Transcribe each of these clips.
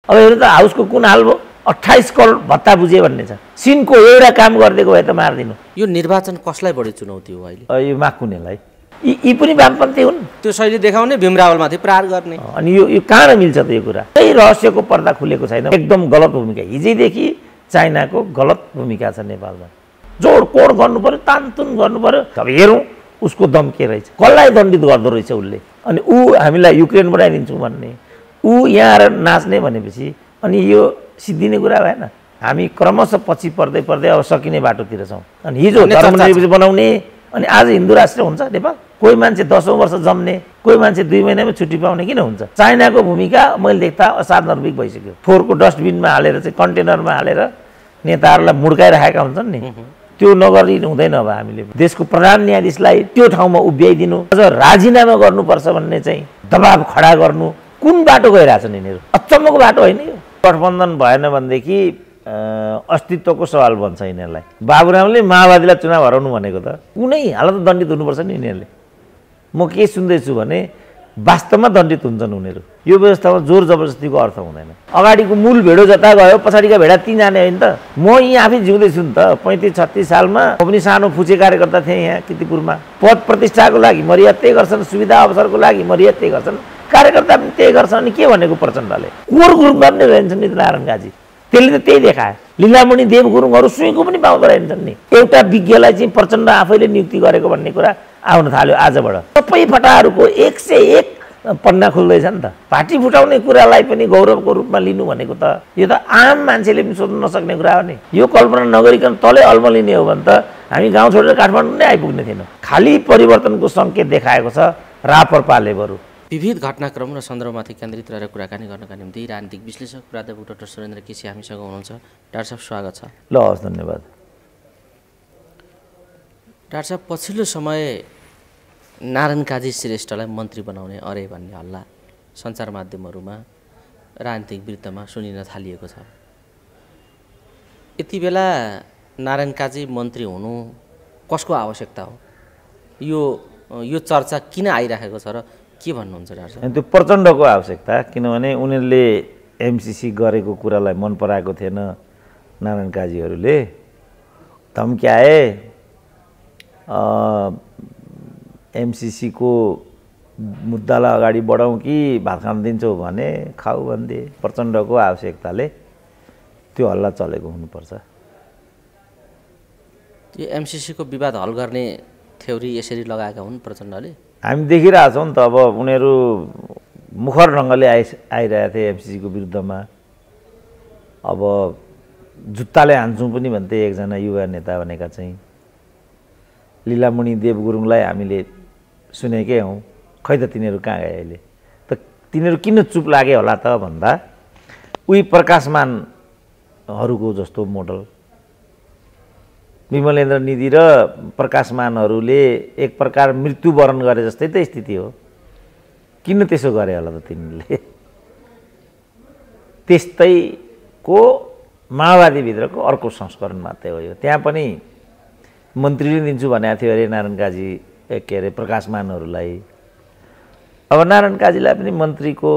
अब हेर्नु त हाउसको कुन हाल भयो 28 करोड भत्ता बुझे भन्ने छ सिनको एउटा काम गरिदिएको भए त मारिदिनु यो निर्वाचन कसलाई बढी चुनौती हो अहिले यो माकुनेलाई यी पनि वामपन्थी हुन् त्यो शैली देखाउने भीम रावलमाथि प्रहार गर्ने अनि यो कहाँ मिल्छ त यो कुरा त्यही रहस्यको पर्दा खुलेको छैन एकदम गलत भूमिका हिजैदेखि चाइनाको गलत भूमिका छ नेपालमा जोडकोड गर्नु पर्यो तानतुन गर्नु पर्यो अब हेरौँ उसको दम के रहेछ कसलाई दण्डित गर्दो रहेछ उसले अनि ऊ हामीलाई युक्रेन बनाइदिन्छौँ भन्ने ऊ यहाँ आएर नाच्ने भनेपछि अनि यो सिद्धिने कुरा भएन हामी क्रमशः पछि पर्दै पर्दै अब सकिने बाटोतिर छौँ अनि हिजो धर्मनिरपेक्ष बनाउने अनि आज हिन्दू राष्ट्र हुन्छ नेपाल कोही मान्छे 10औं वर्ष जम्ने कोही मान्छे 2 महिनामै छुट्टी पाउने किन हुन्छ चाइनाको भूमिका मैले देख्दा असाधारण भइसक्यो फोहोरको डस्टबिनमा हालेर चाहिँ कन्टेनरमा हालेर नेताहरूलाई मुड्काइराखेका हुन्छन् नि त्यो नगरिनु हुँदैन अब हामीले देशको प्रधान न्यायाधीशलाई त्यो ठाउँमा उभ्याइदिनु अझ राजीनामा गर्नुपर्छ भन्ने चाहिँ दबाब खडा गर्नु कुन बाटो गइरहेछन् यिनीहरू अचम्मको बाटो होइन यो गठबन्धन भएन भनेदेखि अस्तित्वको सवाल बन्छ यिनीहरूलाई बाबुरामले माओवादीलाई चुनाव हराउनु भनेको त कुनै हालत दण्डित हुनुपर्छ नि यिनीहरूले म के सुन्दैछु भने वास्तवमा दण्डित हुन्छन् उनीहरू यो व्यवस्थामा जोर जबरजस्तीको अर्थ हुँदैन अगाडिको मूल भेडो जता गयो पछाडिका भेडा ती जाने होइन त म यहीँ आफै जिउँदैछु नि त 35-36 सालमा म पनि सानो फुचे कार्यकर्ता थिएँ यहाँ किर्तिपुरमा पद प्रतिष्ठाको लागि मर्यादा त्यही गर्छन् सुविधा अवसरको लागि मर्यादा त्यही गर्छन् कार्यकर्ता पनि त्यही गर्छ अनि के भनेको प्रचण्डले कोर ग्रुपमा पनि रहन्छन् नि नारायण काजी त्यसले त त्यही देखायो लीलामणि देव गुरुङहरू सुईको पनि पाउँदो रहेछन् नि एउटा विज्ञलाई चाहिँ प्रचण्ड आफैले नियुक्ति गरेको भन्ने कुरा आउन थाल्यो आजबाट सबै फटाहरूको 101 पन्ना खुल्दैछ नि त पार्टी फुटाउने कुरालाई पनि गौरवको रूपमा लिनु भनेको त यो त आम मान्छेले पनि सोच्न नसक्ने कुरा हो नि यो कल्पना नगरिकन तलै अल्मलिने हो भने त हामी गाउँ छोडेर काठमाडौँ नै आइपुग्ने थिएनौँ खाली परिवर्तनको सङ्केत देखाएको छ राप्रपाले बरु विविध घटनाक्रम र सन्दर्भमाथि केन्द्रित रहेर कुराकानी गर्नका निम्ति राजनीतिक विश्लेषक प्राध्यापक डाक्टर सुरेन्द्र केसी हामीसँग हुनुहुन्छ डाक्टर साहब स्वागत छ ल हस् धन्यवाद डाक्टर साहब पछिल्लो समय नारायण काजी श्रेष्ठलाई मन्त्री बनाउने अरे भन्ने हल्ला सञ्चार माध्यमहरूमा राजनीतिक वृत्तमा सुनिन थालिएको छ यति बेला नारायण काजी मन्त्री हुनु कसको आवश्यकता हो यो चर्चा किन आइराखेको छ र के भन्नुहुन्छ डाक्टर साहब त्यो प्रचण्डको आवश्यकता किनभने उनीहरूले एमसिसी गरेको कुरालाई मन पराएको थिएन नारायण काजीहरूले धम्क्याए एमसिसीको मुद्दालाई अगाडि बढाउँ कि भात खान दिन्छौ भने खाऊ भनिदिए प्रचण्डको आवश्यकताले त्यो हल्ला चलेको हुनुपर्छ यो एमसिसीको विवाद हल गर्ने थ्योरी यसरी लगाएका हुन् प्रचण्डले हामी देखिरहेछौँ नि त अब उनीहरू मुखर ढङ्गले आइरहेको थिए एमसिसीको विरुद्धमा अब जुत्ताले हान्छौँ पनि भन्थे एकजना युवा नेता भनेका चाहिँ लीलामणि देव गुरुङलाई हामीले सुनेकै हौँ खै त तिनीहरू कहाँ गए अहिले त तिनीहरू किन चुप लागे होला त भन्दा उही प्रकाशमानहरूको जस्तो मोडल विमलेन्द्र निधि र प्रकाशमानहरूले एक प्रकार मृत्युवरण गरे जस्तै त स्थिति हो किन त्यसो गरे होला त तिनीहरूले त्यस्तैको माओवादीभित्रको अर्को संस्करण मात्रै हो यो त्यहाँ पनि मन्त्रीले दिन्छु भनेको थियो अरे नारायण काजी के अरे प्रकाशमानहरूलाई अब नारायण काजीलाई पनि मन्त्रीको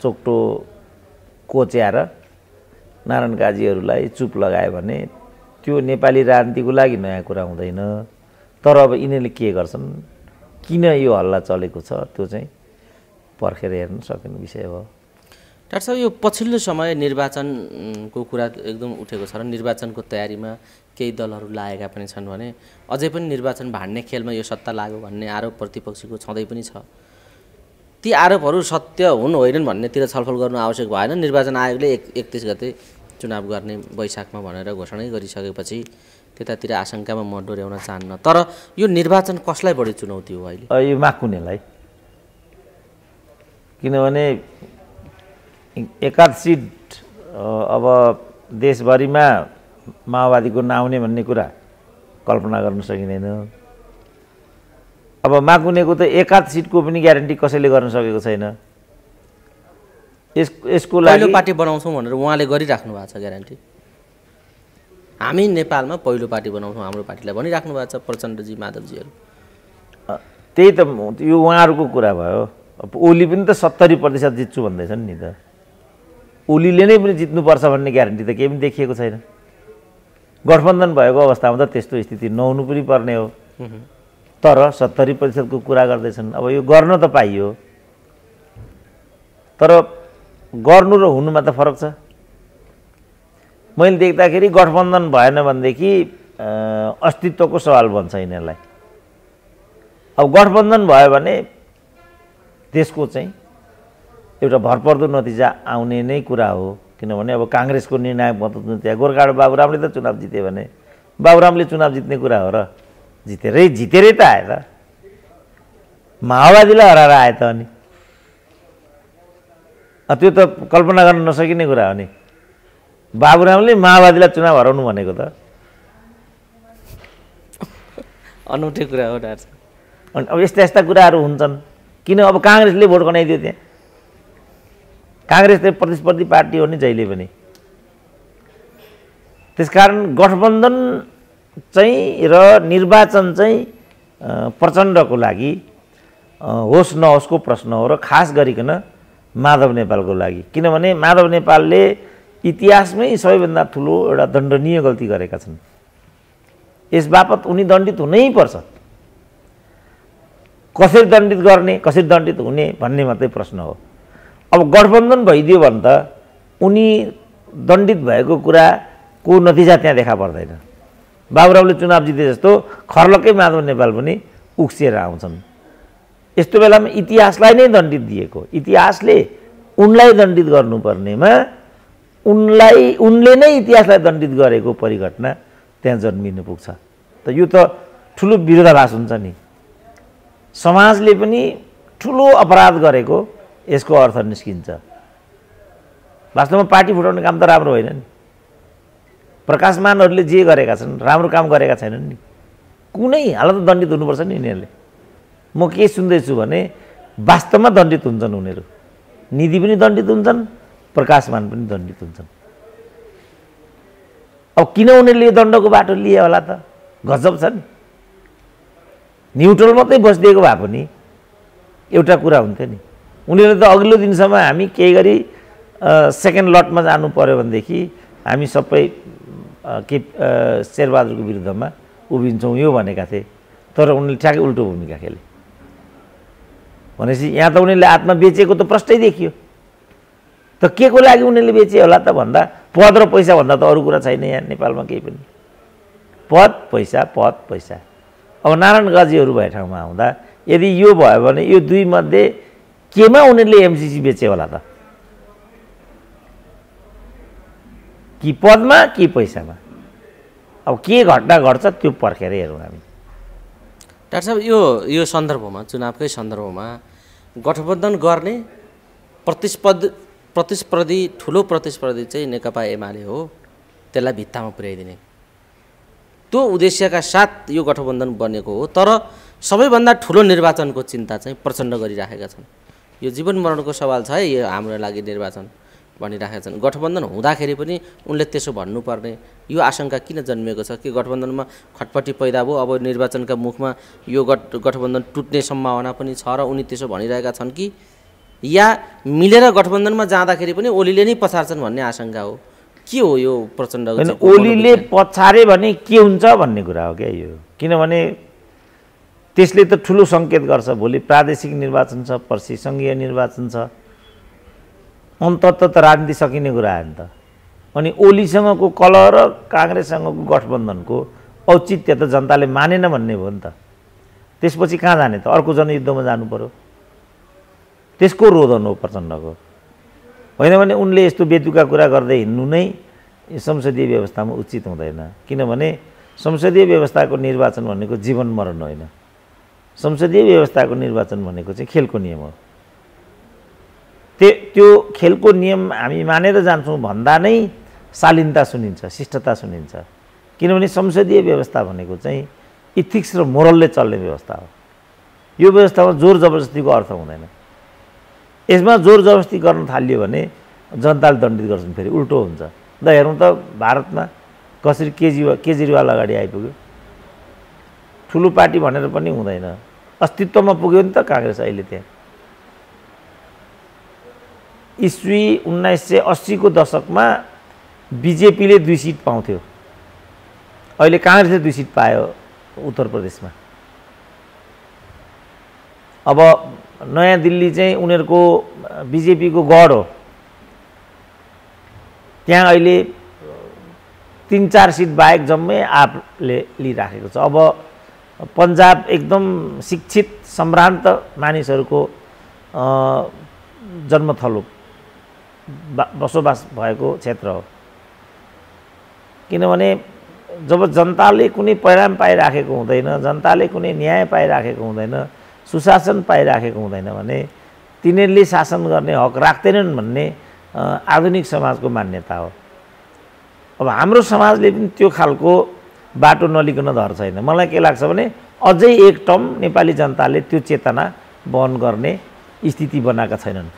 चोक्टो कोच्याएर नारायण काजीहरूलाई चुप लगायो भने त्यो नेपाली राजनीतिको लागि नयाँ कुरा हुँदैन तर अब यिनीहरूले के गर्छन् किन यो हल्ला चलेको छ त्यो चाहिँ पर्खेर हेर्न सकिने विषय हो डाक्टर साहब यो पछिल्लो समय निर्वाचनको कुरा एकदम उठेको छ र निर्वाचनको तयारीमा केही दलहरू लागेका पनि छन् भने अझै पनि निर्वाचन भाड्ने खेलमा यो सत्ता लाग्यो भन्ने आरोप प्रतिपक्षीको छँदै पनि छ ती आरोपहरू सत्य हुन् होइनन् भन्नेतिर छलफल गर्नु आवश्यक भएन निर्वाचन आयोगले 31 गते चुनाव गर्ने वैशाखमा भनेर घोषणा गरिसकेपछि त्यतातिर आशंकामा म डोर्याउन चाहन्न तर यो निर्वाचन कसलाई बढी चुनौती हो अहिले यो माकुनेलाई किनभने एकाध सिट अब देशभरिमा माओवादीको नआउने भन्ने कुरा कल्पना गर्न सकिँदैन अब माकुनेको त एकाध सिटको पनि ग्यारेन्टी कसैले गर्न सकेको छैन यसको लागि पहिलो पार्टी बनाउँछौँ भनेर उहाँले गरिराख्नु भएको छ ग्यारेन्टी हामी नेपालमा पहिलो पार्टी बनाउँछौँ हाम्रो पार्टीलाई भनिराख्नु भएको छ प्रचण्डजी माधवजीहरू त्यही त यो उहाँहरूको कुरा भयो ओली पनि त 70% जित्छु भन्दैछन् नि त ओलीले नै पनि जित्नुपर्छ भन्ने ग्यारेन्टी त केही पनि देखिएको छैन। गठबन्धन भएको अवस्थामा त त्यस्तो स्थिति नहुनु पनि पर्ने हो। तर 70% कुरा गर्दैछन्। अब यो गर्न त पाइयो, तर गर्नु र हुनुमा त फरक छ। मैले देख्दाखेरि गठबन्धन भएन भनेदेखि अस्तित्वको सवाल बन्छ यिनीहरूलाई। अब गठबन्धन भयो भने त्यसको चाहिँ एउटा भरपर्दो नतिजा आउने नै कुरा हो। किनभने अब काङ्ग्रेसको निर्णायक महत्त्व त्यहाँ गोर्खाबाट बाबुरामले त चुनाव जिते भने बाबुरामले चुनाव जित्ने कुरा हो र जितेरै त आयो त। माओवादीलाई हराएर आयो त। अनि त्यो त कल्पना गर्न नसकिने कुरा हो नि। बाबुरामले माओवादीलाई चुनाव हराउनु भनेको त अनौठो कुरा हो डाक्टर। अनि अब यस्ता यस्ता कुराहरू हुन्छन्। किन अब काङ्ग्रेसले भोट गनाइदियो त्यहाँ? काङ्ग्रेस त प्रतिस्पर्धी पार्टी हो नि जहिले पनि। त्यसकारण गठबन्धन चाहिँ र निर्वाचन चाहिँ प्रचण्डको लागि होस् नहोस्को प्रश्न हो र खास गरिकन माधव नेपालको लागि। किनभने माधव नेपालले इतिहासमै सबैभन्दा ठुलो एउटा दण्डनीय गल्ती गरेका छन्। यस बापत उनी दण्डित हुनै पर्छ। कसरी दण्डित गर्ने, कसरी दण्डित हुने भन्ने मात्रै प्रश्न हो। अब गठबन्धन भइदियो भने त उनी दण्डित भएको कुराको नतिजा त्यहाँ देखा पर्दैन। बाबुरामले चुनाव जिते जस्तो खर्लकै माधव नेपाल पनि उक्सिएर आउँछन्। यस्तो बेलामा इतिहासलाई नै दण्डित दिएको, इतिहासले उनलाई दण्डित गर्नुपर्नेमा उनले नै इतिहासलाई दण्डित गरेको परिघटना त्यहाँ जन्मिनु पुग्छ। त यो त ठुलो विरोधाभास हुन्छ नि। समाजले पनि ठुलो अपराध गरेको यसको अर्थ निस्किन्छ। वास्तवमा पार्टी फुटाउने काम त राम्रो होइन नि। प्रकाशमानहरूले जे गरेका छन् राम्रो काम गरेका छैनन् नि। कुनै हालत दण्डित हुनुपर्छ नि यिनीहरूले। म के सुन्दैछु भने वास्तवमा दण्डित हुन्छन् उनीहरू। निधि पनि दण्डित हुन्छन्, प्रकाशमान पनि दण्डित हुन्छन्। अब किन उनीहरूले यो दण्डको बाटो लिए होला त? गजब छ नि। न्युट्रल मात्रै बसिदिएको भए पनि एउटा कुरा हुन्थ्यो नि। उनीहरूले त अघिल्लो दिनसम्म हामी केही गरी सेकेन्ड लटमा जानु पर्यो भनेदेखि हामी सबै के शेरबहादुरको विरुद्धमा उभिन्छौँ यो भनेका थिए। तर उनीहरूले ठ्याक्कै उल्टो भूमिका खेले। भनेपछि यहाँ त उनीहरूले आत्मा बेचेको त प्रष्टै देखियो। त के को लागि उनीहरूले बेचे होला त भन्दा पद र पैसा भन्दा त अरू कुरा छैन यहाँ नेपालमा केही पनि। पद पैसा, पद पैसा। अब नारायण गाजीहरू भए ठाउँमा आउँदा यदि यो भयो भने यो दुई मध्ये केमा उनीहरूले एमसिसी बेचे होला त? कि पदमा कि पैसामा? अब के घटना घट्छ त्यो पर्खेर हेरौँ हामी। डाक्टर साहब यो सन्दर्भमा चुनावकै सन्दर्भमा गठबन्धन गर्ने प्रतिस्पर्धी ठुलो प्रतिस्पर्धी चाहिँ नेकपा एमाले हो। त्यसलाई भित्तामा पुर्याइदिने त्यो उद्देश्यका साथ यो गठबन्धन बनेको हो। तर सबैभन्दा ठुलो निर्वाचनको चिन्ता चाहिँ प्रचण्ड गरिराखेका छन्। यो जीवन मरणको सवाल छ है यो हाम्रो लागि निर्वाचन भनिराखेका छन्। गठबन्धन हुँदाखेरि पनि उनले त्यसो भन्नुपर्ने यो आशंका किन जन्मिएको छ? कि गठबन्धनमा खटपटी पैदा भयो, अब निर्वाचनका मुखमा यो गठबन्धन टुट्ने सम्भावना पनि छ र उनी त्यसो भनिरहेका छन् कि या मिलेर गठबन्धनमा जाँदाखेरि पनि ओलीले नै पछार्छन् भन्ने आशंका हो? के हो यो प्रचण्डको? ओलीले पछारे भने के हुन्छ भन्ने कुरा हो क्या यो। किनभने त्यसले त ठुलो सङ्केत गर्छ। भोलि प्रादेशिक निर्वाचन छ, पर्सि सङ्घीय निर्वाचन छ। अन्ततः त राजनीति सकिने कुरा आयो नि त। अनि ओलीसँगको कलह र काङ्ग्रेससँगको गठबन्धनको औचित्य त जनताले मानेन भन्ने भयो नि त। त्यसपछि कहाँ जाने त? अर्को जनयुद्धमा जानु पर्यो। त्यसको रोदन हो प्रचण्डको। होइन भने उनले यस्तो बेतुका कुरा गर्दै हिँड्नु नै संसदीय व्यवस्थामा उचित हुँदैन। किनभने संसदीय व्यवस्थाको निर्वाचन भनेको जीवन मरण होइन। संसदीय व्यवस्थाको निर्वाचन भनेको चाहिँ खेलको नियम हो। त्यो खेलको नियम हामी मानेर जान्छौँ भन्दा नै शालीनता सुनिन्छ, शिष्टता सुनिन्छ। किनभने संसदीय व्यवस्था भनेको चाहिँ इथिक्स र मोरलले चल्ने व्यवस्था हो। यो व्यवस्थामा जोर जबरजस्तीको अर्थ हुँदैन। यसमा जोर जबरजस्ती गर्न थालियो भने जनताले दण्डित गर्छन्, फेरि उल्टो हुन्छ। ल हेरौँ त भारतमा कसरी केजरीवाल अगाडि आइपुग्यो। ठुलो पार्टी भनेर पनि हुँदैन, अस्तित्वमा पुग्यो नि त काङ्ग्रेस अहिले त्यहाँ। इस्वी 1980 को दशकमा बिजेपीले 2 सिट पाउँथ्यो, अहिले काङ्ग्रेसले 2 सिट पायो उत्तर प्रदेशमा। अब नयाँ दिल्ली चाहिँ उनीहरूको बिजेपीको गढ हो, त्यहाँ अहिले 3-4 सिट बाहेक जम्मै आपले लिइराखेको छ। अब पन्जाब एकदम शिक्षित सम्भ्रान्त मानिसहरूको जन्मथलो बसोबास भएको क्षेत्र हो, किनभने जब जनताले कुनै परिणाम पाइराखेको हुँदैन, जनताले कुनै न्याय पाइराखेको हुँदैन, सुशासन पाइराखेको हुँदैन भने तिनीहरूले शासन गर्ने हक राख्दैनन् भन्ने आधुनिक समाजको मान्यता हो। अब हाम्रो समाजले पनि त्यो खालको बाटो नलिकन धर छैन। मलाई के लाग्छ भने अझै एक टर्म नेपाली जनताले त्यो चेतना वहन गर्ने स्थिति बनाएका छैनन्।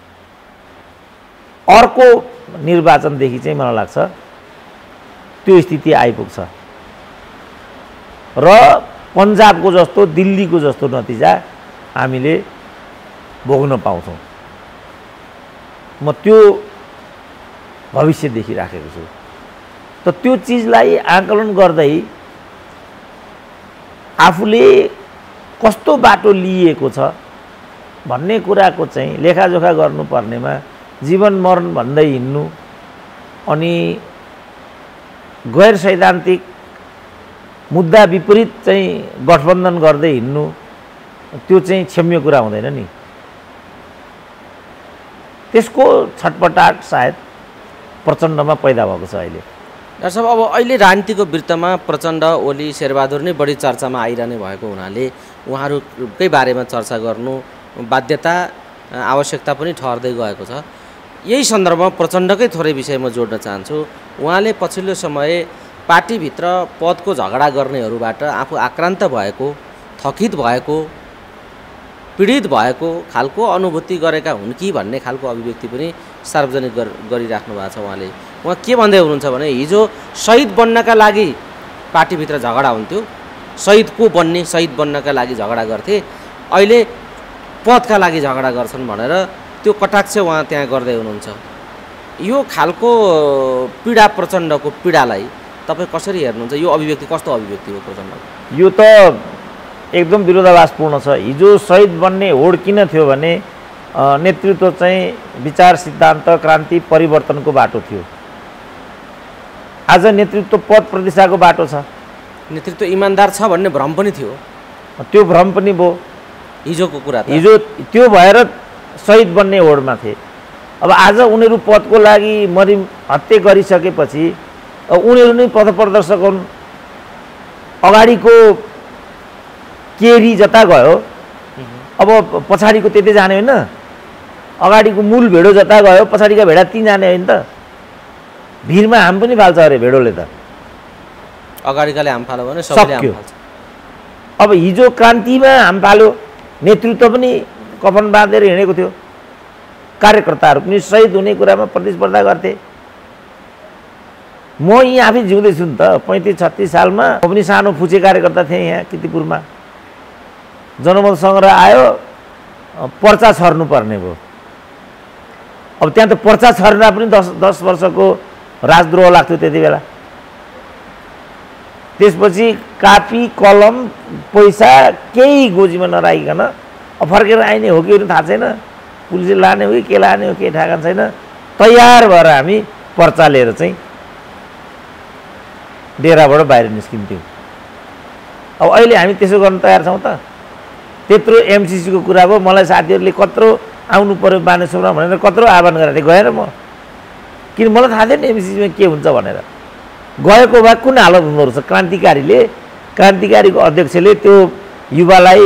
अर्को निर्वाचनदेखि चाहिँ मलाई लाग्छ त्यो स्थिति आइपुग्छ र पन्जाबको जस्तो दिल्लीको जस्तो नतिजा हामीले भोग्न पाउँछौँ। म त्यो भविष्य देखिराखेको छु। त त्यो चिजलाई आकलन गर्दै आफूले कस्तो बाटो लिएको छ भन्ने कुराको चाहिँ लेखाजोखा गर्नुपर्नेमा जीवन मरण भन्दै हिँड्नु अनि गैर सैद्धान्तिक मुद्दा विपरीत चाहिँ गठबन्धन गर्दै हिँड्नु त्यो चाहिँ क्षम्य कुरा हुँदैन नि। त्यसको छटपटाट सायद प्रचण्डमा पैदा भएको छ अहिले। डाक्टर साहब, अब अहिले राजनीतिको वृत्तमा प्रचण्ड, ओली, शेरबहादुर नै बढी चर्चामा आइरहने भएको हुनाले उहाँहरूकै बारेमा चर्चा गर्नु बाध्यता आवश्यकता पनि ठहर्दै गएको छ। यही सन्दर्भमा प्रचण्डकै थोरै विषय म जोड्न चाहन्छु। उहाँले पछिल्लो समय पार्टीभित्र पदको झगडा गर्नेहरूबाट आफू आक्रान्त भएको, थकित भएको, पीडित भएको खालको अनुभूति गरेका हुन् कि भन्ने खालको अभिव्यक्ति पनि सार्वजनिक गरिराख्नु भएको छ। उहाँ के भन्दै हुनुहुन्छ भने हिजो शहीद बन्नका लागि पार्टीभित्र झगडा हुन्थ्यो, शहीद को बन्ने, शहीद बन्नका लागि झगडा गर्थे, अहिले पदका लागि झगडा गर्छन् भनेर त्यो कटाक्ष उहाँ त्यहाँ गर्दै हुनुहुन्छ। यो खालको पीडा, प्रचण्डको पीडालाई तपाईँ कसरी हेर्नुहुन्छ? यो अभिव्यक्ति कस्तो अभिव्यक्ति हो प्रचण्डको? यो त एकदम विरोधाभासपूर्ण छ। हिजो शहीद बन्ने होड किन थियो भने नेतृत्व चाहिँ विचार, सिद्धान्त, क्रान्ति, परिवर्तनको बाटो थियो। आज नेतृत्व पद प्रतिष्ठाको बाटो छ। नेतृत्व इमान्दार छ भन्ने भ्रम पनि थियो, त्यो भ्रम पनि भयो। हिजोको कुरा हिजो त्यो भएर शहीद बन्ने होडमा थिए। अब आज उनीहरू पदको लागि हत्या गरिसकेपछि उनीहरू नै पथ प्रदर्शक हुन्। अगाडिको केरी जता गयो अब पछाडिको त्यतै जाने होइन, अगाडिको मूल भेडो जता गयो पछाडिका भेडा ती जाने होइन त। भिरमा हाम पनि फाल्छ अरे भेडोले त, अगाडिकाले हाम फाल्यो भने सबैले हाम फाल्छ। अब हिजो क्रान्तिमा हाम फाल्यो, नेतृत्व पनि कफन बाँधेर हिँडेको थियो, कार्यकर्ताहरू पनि शहीद हुने कुरामा प्रतिस्पर्धा गर्थे। म यहीँ आफै जिउँदैछु नि त। 35-36 सालमा म पनि सानो फुचे कार्यकर्ता थिएँ यहाँ किर्तिपुरमा। जनमत सङ्ग्रह आयो, पर्चा छर्नु पर्ने भयो। अब त्यहाँ त पर्चा छर्दा पनि 10 वर्षको राजद्रोह लाग्थ्यो त्यति बेला। त्यसपछि कापी, कलम, पैसा केही गोजीमा नराखिकन फर्केर आइने हो कि थाहा छैन, पुलिसले लाने हो कि के लाने हो केही ठेगान छैन, तयार भएर हामी पर्चा लिएर चाहिँ डेराबाट बाहिर निस्किन्थ्यौँ। अब अहिले हामी त्यसो गर्न तयार छौँ त? त्यत्रो एमसिसीको कुरा भयो, मलाई साथीहरूले कत्रो आउनु पर्यो बानेश्वरमा भनेर कत्रो आह्वान गरेको थिएँ, गएर म किन मलाई थाहा थिएन एमसिसीमा के हुन्छ भनेर। गएको भए कुन हालत हुँदो रहेछ। क्रान्तिकारीको अध्यक्षले त्यो युवालाई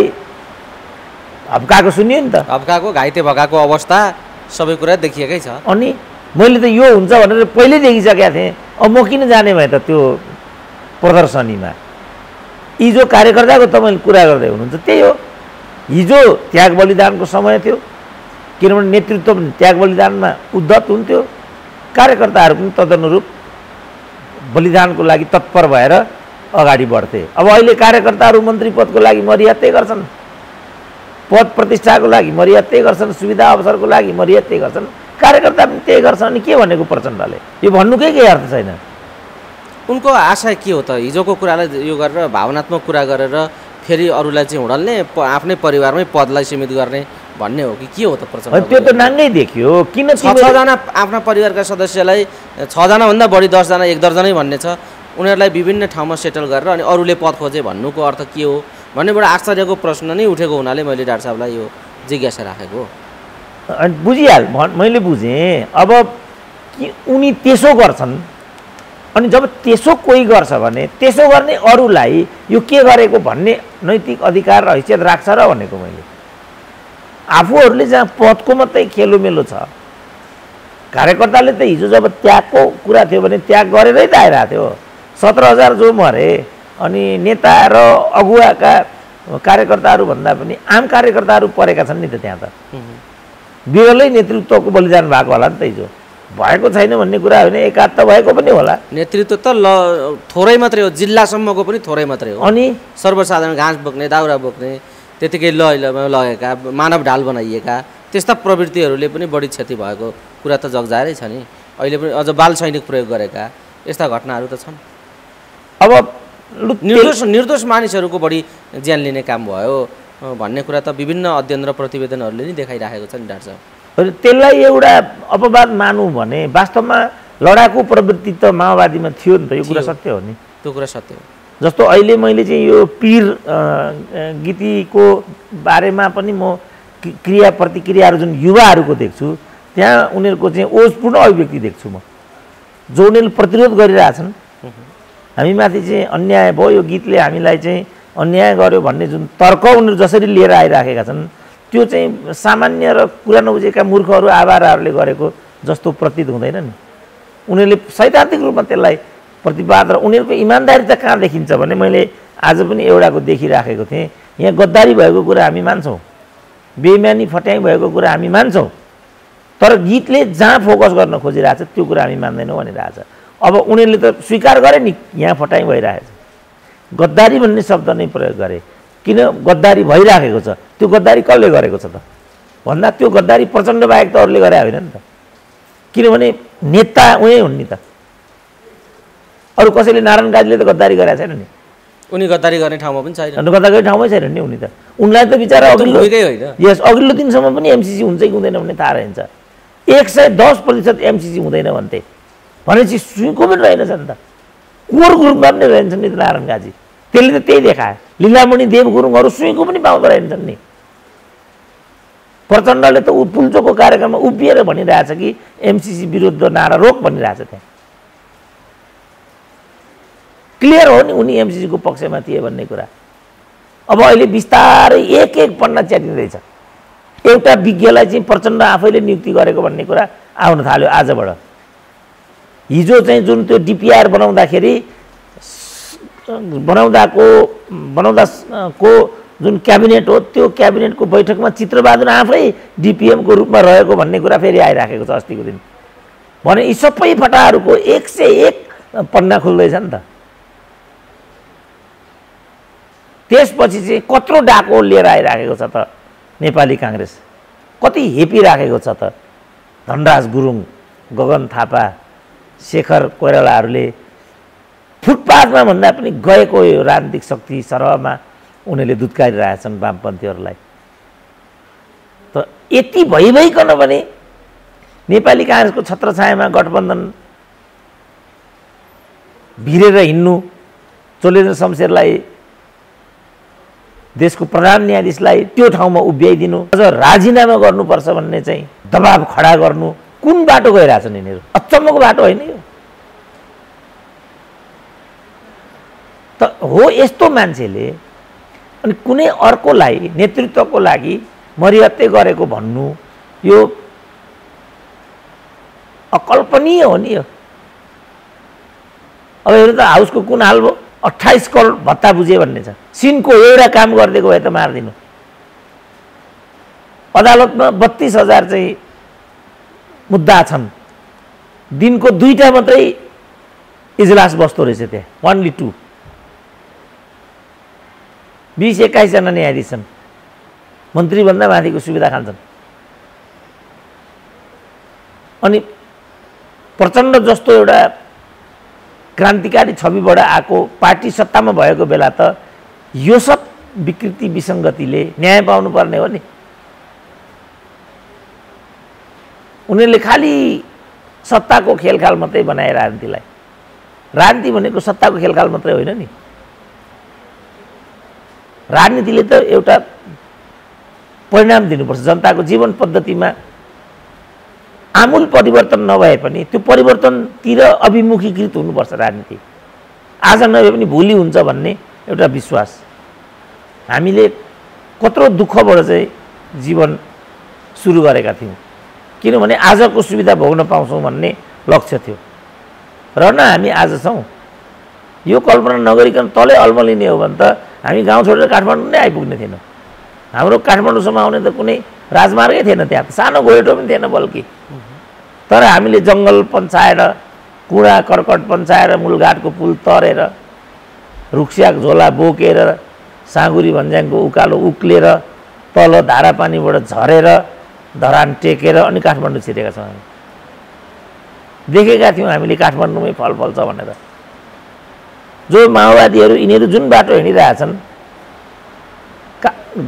हप्काएको सुनियो नि त। हप्काएको, घाइते भगाएको अवस्था सबै कुरा देखिएकै छ। अनि मैले त यो हुन्छ भनेर पहिल्यै देखिसकेका थिएँ। अब म किन जाने भएँ त त्यो प्रदर्शनीमा? हिजो कार्यकर्ताको तपाईँले कुरा गर्दै हुनुहुन्छ, त्यही हो। हिजो त्याग बलिदानको समय थियो, किनभने नेतृत्व पनि त्याग बलिदानमा उद्धत हुन्थ्यो, कार्यकर्ताहरू पनि तदनुरूप बलिदानको लागि तत्पर भएर अगाडि बढ्थे। अब अहिले कार्यकर्ताहरू मन्त्री पदको लागि मरिहत्ते गर्छन्, पद प्रतिष्ठाको लागि मरिहत्ते गर्छन्, सुविधा अवसरको लागि मरिहत्ते गर्छन्, कार्यकर्ता पनि त्यही गर्छ अनि के भनेको प्रचण्डले यो भन्नुकै केही अर्थ छैन। उनको आशा के हो त? हिजोको कुरालाई यो गरेर भावनात्मक कुरा गरेर फेरि अरूलाई चाहिँ हुडल्ने आफ्नै परिवारमै पदलाई सीमित गर्ने भन्ने हो कि के हो त प्रचण्ड? त्यो त नाङ्गै देखियो। किन 6जना आफ्ना परिवारका सदस्यलाई 6जना भन्दा बढी 10जना 1 दर्जनै भन्ने छ, उनीहरूलाई विभिन्न ठाउँमा सेटल गरेर अनि अरूले पद खोजे भन्नुको अर्थ के हो भन्ने बडा आश्चर्यको प्रश्न नै उठेको हुनाले मैले डाक्टर साहबलाई यो जिज्ञासा राखेको। अनि मैले बुझेँ। अब कि उनी त्यसो गर्छन् अनि जब त्यसो कोही गर्छ भने त्यसो गर्ने अरूलाई यो के गरेको भन्ने नैतिक अधिकार र हैसियत राख्छ र भनेको मैले। आफूहरूले जहाँ पदको मात्रै खेलोमेलो छ, कार्यकर्ताले त हिजो जब त्यागको कुरा थियो भने त्याग गरेरै त आइरहेको थियो। 17,000 जो मरे अनि नेता र अगुवाका कार्यकर्ताहरू भन्दा पनि आम कार्यकर्ताहरू परेका छन् नि त त्यहाँ त। बिरलै नेतृत्वको बलिदान भएको होला नि त हिजो, भएको छैन भन्ने कुरा होइन, एकाध त भएको पनि होला। नेतृत्व त थोरै मात्रै हो, जिल्लासम्मको पनि थोरै मात्रै हो। अनि सर्वसाधारण घाँस बोक्ने, दाउरा बोक्ने, त्यतिकै लगेका मानव ढाल बनाइएका त्यस्ता प्रवृत्तिहरूले पनि बढी क्षति भएको कुरा त जगजाहेरै छ नि। अहिले पनि अझ बाल सैनिक प्रयोग गरेका यस्ता घटनाहरू त छन्। अब निर्दोष मानिसहरूको बढी ज्यान लिने काम भयो भन्ने कुरा त विभिन्न अध्ययन र प्रतिवेदनहरूले नै देखाइराखेको छ नि डाक्टर साहब। त्यसलाई एउटा अपवाद मानौँ भने वास्तवमा लडाकु प्रवृत्ति त माओवादीमा थियो नि त, यो कुरा सत्य हो नि। त्यो कुरा सत्य हो। जस्तो अहिले मैले चाहिँ यो पीर गीतिको बारेमा पनि म क्रिया प्रतिक्रियाहरू जुन युवाहरूको देख्छु त्यहाँ उनीहरूको चाहिँ ओजपूर्ण अभिव्यक्ति देख्छु म, जो उनीहरूले प्रतिरोध गरिरहेछन्। हामीमाथि चाहिँ अन्याय भयो, यो गीतले हामीलाई चाहिँ अन्याय गर्यो भन्ने जुन तर्क उनीहरू जसरी लिएर आइराखेका छन् त्यो चाहिँ सामान्य र कुरा नबुझेका मूर्खहरू आवाराहरूले गरेको जस्तो प्रतीत हुँदैन नि। उनीहरूले सैद्धान्तिक रूपमा त्यसलाई प्रतिवाद र उनीहरूको इमान्दारी त कहाँ देखिन्छ भने मैले आज पनि एउटाको देखिराखेको थिएँ। यहाँ गद्दारी भएको कुरा हामी मान्छौँ, बेइमानी फट्याइ भएको कुरा हामी मान्छौँ, तर गीतले जहाँ फोकस गर्न खोजिरहेछ त्यो कुरा हामी मान्दैनौँ भनिरहेछ। अब उनीहरूले त स्वीकार गरे नि यहाँ फटाइ भइरहेछ, गद्दारी भन्ने शब्द नै प्रयोग गरे। किन गद्दारी भइराखेको छ, त्यो गद्दारी कसले गरेको छ त भन्दा त्यो गद्दारी प्रचण्ड बाहेक त अरूले गरे होइन नि त। किनभने नेता उही हुन् नि त, अरू कसैले नारायण काजीले त गद्दारी गरेको छैन नि। उनी गद्दारी गर्ने ठाउँमा पनि छैन, गद्दारी गर्ने ठाउँमै छैन नि उनी त। उनलाई त बिचरा अघिल्लो दिनसम्म पनि एमसिसी हुन्छ कि हुँदैन भन्ने थाहा रहन्छ। 110% एमसिसी हुँदैन भन्थे भनेपछि सुईको पनि रहेनछ नि त, कोर ग्रुपमा पनि रहन्छन् नि त नारायण काजी। त्यसले त त्यही देखायो। लीलामणि देव गुरुङहरू सुईको पनि पाउँदो रहेछन् नि। प्रचण्डले त पुल्चोको कार्यक्रममा उभिएर भनिरहेछ कि एमसिसी विरुद्ध नारा रोक भनिरहेछ। त्यहाँ क्लियर हो नि उनी एमसिसीको पक्षमा थिए भन्ने कुरा। अब अहिले बिस्तारै एक एक पन्ना च्यातिँदैछ। एउटा विज्ञलाई चाहिँ प्रचण्ड आफैले नियुक्ति गरेको भन्ने कुरा आउन थाल्यो आजबाट। हिजो चाहिँ जुन त्यो डिपिआर बनाउँदाको जुन क्याबिनेट हो त्यो क्याबिनेटको बैठकमा चित्रबहादुर आफै डिपिएमको रूपमा रहेको भन्ने कुरा फेरि आइराखेको छ अस्तिको दिन। भने यी सबै फटाहरूको 101 पन्ना खुल्दैछ नि त। त्यसपछि चाहिँ कत्रो डाको लिएर आइराखेको छ त नेपाली काङ्ग्रेस, कति हेपिराखेको छ त धनराज गुरुङ, गगन थापा, शेखर कोइरालाहरूले फुटपाथमा भन्दा पनि गएको यो राजनीतिक शक्ति सरहमा उनीहरूले दुत्कारिरहेछन् वामपन्थीहरूलाई। त यति भइकन भने नेपाली काङ्ग्रेसको छत्रछायामा गठबन्धन भिरेर हिँड्नु, चोलेन्द्र शमशेरलाई देशको प्रधान न्यायाधीशलाई त्यो ठाउँमा उभ्याइदिनु, अझ राजीनामा गर्नुपर्छ भन्ने चाहिँ दबाब खडा गर्नु, कुन बाटो गइरहेछन् यिनीहरू? अचम्मको बाटो होइन यो त हो। यस्तो मान्छेले अनि कुनै अर्कोलाई नेतृत्वको लागि मरिहत्ते गरेको भन्नु यो अकल्पनीय हो नि। यो अब हेर्नु त हाउसको कुन हाल भयो, 28 करोड भत्ता बुझे भन्ने छ। सिनको एउटा काम गरिदिएको भए त मारिदिनु। अदालतमा 32,000 चाहिँ मुद्दा छन्, दिनको 2टा मात्रै इजलास बस्दो रहेछ त्यहाँ, ओन्ली 2। 20-21 जना न्यायाधीश छन्, मन्त्रीभन्दा माथिको सुविधा खान्छन्। अनि प्रचण्ड जस्तो एउटा क्रान्तिकारी छविबाट आएको पार्टी सत्तामा भएको बेला त यो सब विकृति विसङ्गतिले न्याय पाउनुपर्ने हो नि। उनीहरूले खालि सत्ताको खेलखाल मात्रै बनाए राजनीतिलाई। राजनीति भनेको सत्ताको खेलखाल मात्रै होइन नि। राजनीतिले त एउटा परिणाम दिनुपर्छ। जनताको जीवन पद्धतिमा आमूल परिवर्तन नभए पनि त्यो परिवर्तनतिर अभिमुखीकृत हुनुपर्छ राजनीति। आज नभए पनि भोलि हुन्छ भन्ने एउटा विश्वास। हामीले कत्रो दुःखबाट चाहिँ जीवन सुरु गरेका थियौँ, किनभने आजको सुविधा भोग्न पाउँछौँ भन्ने लक्ष्य थियो र न हामी आज छौँ। यो कल्पना नगरिकन तलै अल्मलिने हो भने त हामी गाउँ छोडेर काठमाडौँ नै आइपुग्ने थिएनौँ। हाम्रो काठमाडौँसम्म आउने त कुनै राजमार्गै थिएन, त्यहाँ त सानो गोरेटो पनि थिएन बल्कि। तर हामीले जङ्गल पन्चाएर, कुँडा कर्कट पन्चाएर, मूलघाटको पुल तरेर, रुखस्याक झोला बोकेर, साँगुरी भन्ज्याङको उकालो उक्लेर, तल धारापानीबाट झरेर, धरान टेकेर अनि काठमाडौँ छिरेका छौँ। हामी देखेका थियौँ हामीले काठमाडौँमै फल फल्छ भनेर। जो माओवादीहरू यिनीहरू जुन बाटो हिँडिरहेछन्,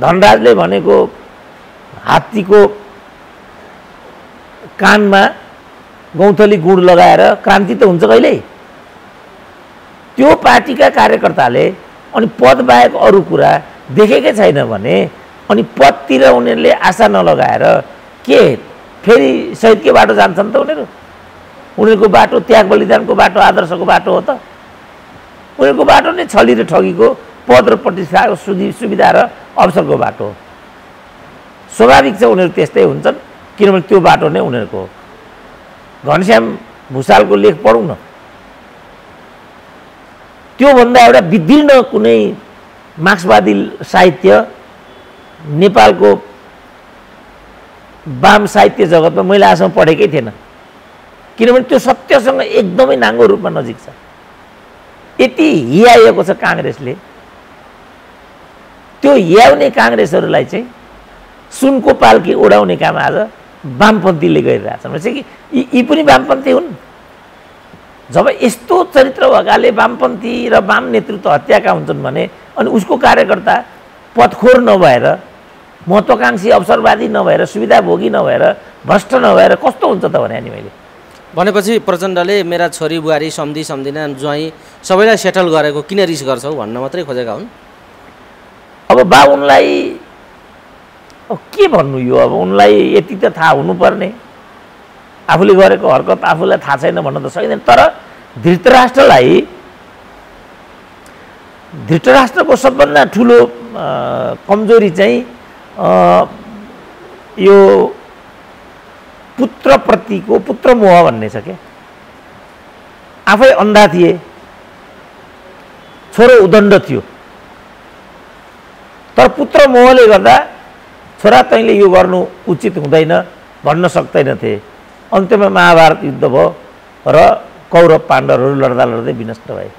धनराजले भनेको हात्तीको कानमा गौँथली गुड लगाएर क्रान्ति त हुन्छ कहिल्यै। त्यो पार्टीका कार्यकर्ताले अनि पद बाहेक अरू कुरा देखेकै छैन भने अनि पदतिर उनीहरूले आशा नलगाएर के फेरि शहीदकै बाटो जान्छन् त उनीहरू। उनीहरूको बाटो त्याग बलिदानको बाटो, आदर्शको बाटो हो त। उनीहरूको बाटो नै छली र ठगीको, पद र प्रतिष्ठाको सुविधा र अवसरको बाटो हो। स्वाभाविक छ उनीहरू त्यस्तै हुन्छन्, किनभने त्यो बाटो नै उनीहरूको हो। घनश्याम भुषालको लेख पढौँ न। त्योभन्दा एउटा विदीर्ण कुनै मार्क्सवादी साहित्य नेपालको वाम साहित्य जगतमा मैले आजसम्म पढेकै थिएन, किनभने त्यो सत्यसँग एकदमै नाङ्गो रूपमा नजिक छ। यति हियाएको छ काङ्ग्रेसले। त्यो हियाउने काङ्ग्रेसहरूलाई चाहिँ सुनको पाल्की उडाउने काम आज वामपन्थीले गरिरहेछन्। भनेपछि कि यी पनि वामपन्थी हुन्। जब यस्तो चरित्र भएकाले वामपन्थी र वाम नेतृत्व हत्याका हुन्छन् भने अनि उसको कार्यकर्ता पथखोर नभएर, महत्त्वाकांक्षी अवसरवादी नभएर, सुविधाभोगी नभएर, भ्रष्ट नभएर कस्तो हुन्छ त भने नि मैले भनेपछि प्रचण्डले मेरा छोरी बुहारी सम्धि सम्धिना ज्वाइँ सबैलाई सेटल गरेको किन रिस गर्छौ भन्न मात्रै खोजेका हुन्। अब बा उनलाई के भन्नु, यो अब उनलाई यति त थाहा हुनुपर्ने। आफूले गरेको हरकत आफूलाई थाहा छैन भन्न त सकिँदैन। तर धृतराष्ट्रको सबभन्दा ठुलो कमजोरी चाहिँ यो पुत्रप्रतिको पुत्रमोह भन्ने छ क्या। आफै अन्धा थिए, छोरो उदण्ड थियो, तर पुत्रमोहले गर्दा छोरा तैँले यो गर्नु उचित हुँदैन भन्न सक्दैनथे। अन्त्यमा महाभारत युद्ध भयो र कौरव पाण्डवहरू लड्दा लड्दै विनष्ट भए।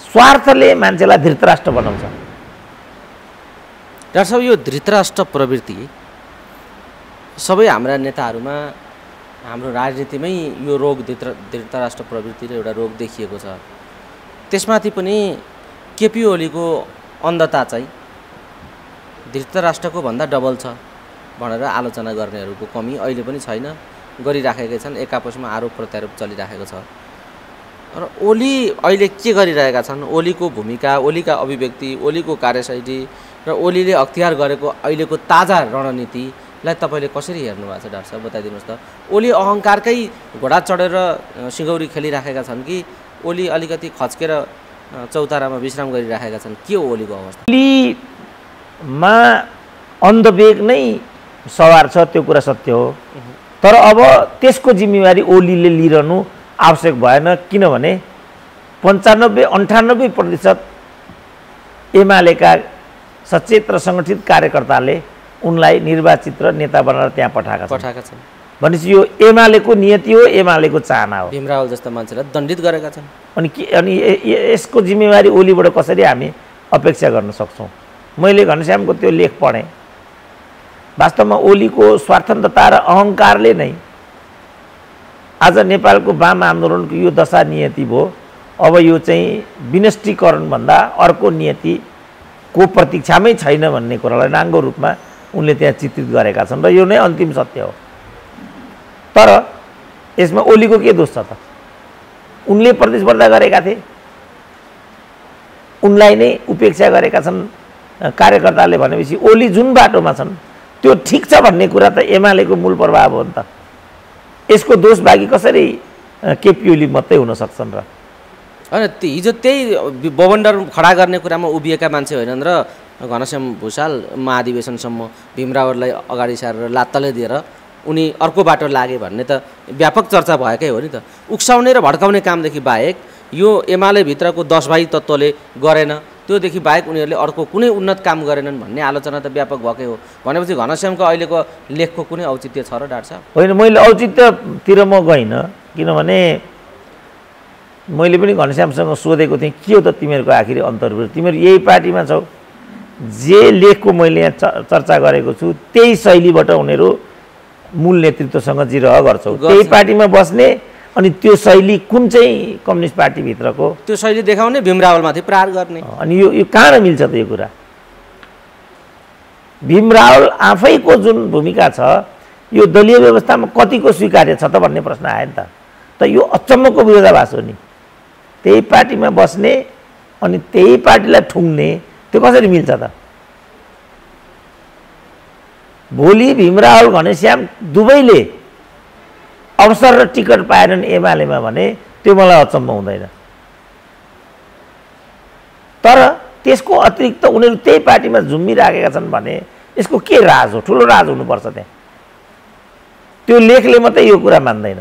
स्वार्थले मान्छेलाई धृतराष्ट्र बनाउँछ। डाक्टर साहब, यो धृतराष्ट्र प्रवृत्ति सबै हाम्रा नेताहरूमा, हाम्रो राजनीतिमै यो रोग धृतराष्ट्र प्रवृत्ति र एउटा रोग देखिएको छ। त्यसमाथि पनि केपी ओलीको अन्धता चाहिँ धृतराष्ट्रको भन्दा डबल छ भनेर आलोचना गर्नेहरूको कमी अहिले पनि छैन, गरिराखेकै छन्। एक आपसमा आरोप प्रत्यारोप चलिराखेको छ। र ओली अहिले के गरिरहेका छन्, ओलीको भूमिका, ओलीका अभिव्यक्ति, ओलीको कार्यशैली र ओलीले अख्तियार गरेको अहिलेको ताजा रणनीतिलाई तपाईँले कसरी हेर्नु भएको छ डाक्टर साहब, बताइदिनुहोस् त। ओली अहङ्कारकै घोडा चढेर सिङ्गौरी खेलिराखेका छन् कि ओली अलिकति खच्केर चौतारामा विश्राम गरिराखेका छन्? के हो ओलीको अवस्था? ओलीमा अन्धवेग नै सवार छ, त्यो कुरा सत्य हो। तर अब त्यसको जिम्मेवारी ओलीले लिइरहनु आवश्यक भएन, किनभने 95-98% एमालेका सचेत र सङ्गठित कार्यकर्ताले उनलाई निर्वाचित र नेता बनाएर त्यहाँ पठाएका छन्। भनेपछि यो एमालेको नियति हो, एमालेको चाहना हो। भीमरावल जस्ता मान्छेलाई दण्डित गरेका छन्। अनि यसको जिम्मेवारी ओलीबाट कसरी हामी अपेक्षा गर्न सक्छौँ? मैले घनश्यामको त्यो लेख पढेँ। वास्तवमा ओलीको स्वार्थन्तता र अहङ्कारले नै आज नेपालको वाम आन्दोलनको यो दशा नियति भयो। अब यो चाहिँ विनष्टीकरणभन्दा अर्को नियतिको प्रतीक्षामै छैन भन्ने कुरालाई नाङ्गो रूपमा उनले त्यहाँ चित्रित गरेका छन् र यो नै अन्तिम सत्य हो। तर यसमा ओलीको के दोष छ त? उनले प्रतिस्पर्धा गरेका थिए, उनलाई नै उपेक्षा गरेका छन् कार्यकर्ताले भनेपछि ओली जुन बाटोमा छन् त्यो ठिक छ भन्ने कुरा त एमालेको मूल प्रभाव हो नि त। यसको दोष बाँकी कसरी केपी ओली मात्रै हुन सक्छन् र? होइन, हिजो त्यही बवन्डर खडा गर्ने कुरामा उभिएका मान्छे होइनन् र घनश्याम भुषाल महाधिवेशनसम्म भीमरावलाई अगाडि सारेर लात्तले दिएर उनी अर्को बाटो लागे भन्ने त व्यापक चर्चा भएकै हो नि त। उक्साउने र भड्काउने कामदेखि बाहेक यो एमाले भित्रको 10 भाइ तत्त्वले गरेन, त्योदेखि बाहेक उनीहरूले अर्को कुनै उन्नत काम गरेनन् भन्ने आलोचना त व्यापक भएकै हो। भनेपछि घनश्यामको अहिलेको लेखको कुनै औचित्य छ र डाक्टर साहब? होइन, मैले औचित्यतिर म गइनँ, किनभने मैले पनि घनश्यामसँग सोधेको थिएँ के हो त तिमीहरूको आखिरी अन्तर्विरोध, तिमीहरू यही पार्टीमा छौ, जे लेखको मैले यहाँ चर्चा गरेको छु त्यही शैलीबाट उनीहरू मूल नेतृत्वसँग जिरह गर्छौ, त्यही पार्टीमा बस्ने अनि त्यो शैली कुन चाहिँ कम्युनिस्ट पार्टीभित्रको त्यो शैली देखाउने, भीमरावलमाथि प्रहार गर्ने। अनि यो कहाँ मिल्छ त यो कुरा? भीमरावल आफैको जुन भूमिका छ यो दलीय व्यवस्थामा कतिको स्वीकार्य छ त भन्ने प्रश्न आयो नि त। त यो अचम्मको विरोधाभास हो नि। त्यही पार्टीमा बस्ने अनि त्यही पार्टीलाई ठुङ्ने, त्यो कसरी मिल्छ त? भोलि भीमरावल घनश्याम दुवैले अवसर र टिकट पाएनन् एमालेमा भने त्यो मलाई अचम्म हुँदैन। तर त्यसको अतिरिक्त उनीहरू त्यही पार्टीमा झुम्मिराखेका छन् भने यसको के राज हो? ठुलो राज हुनुपर्छ त्यहाँ। त्यो लेखले मात्रै यो कुरा मान्दैन।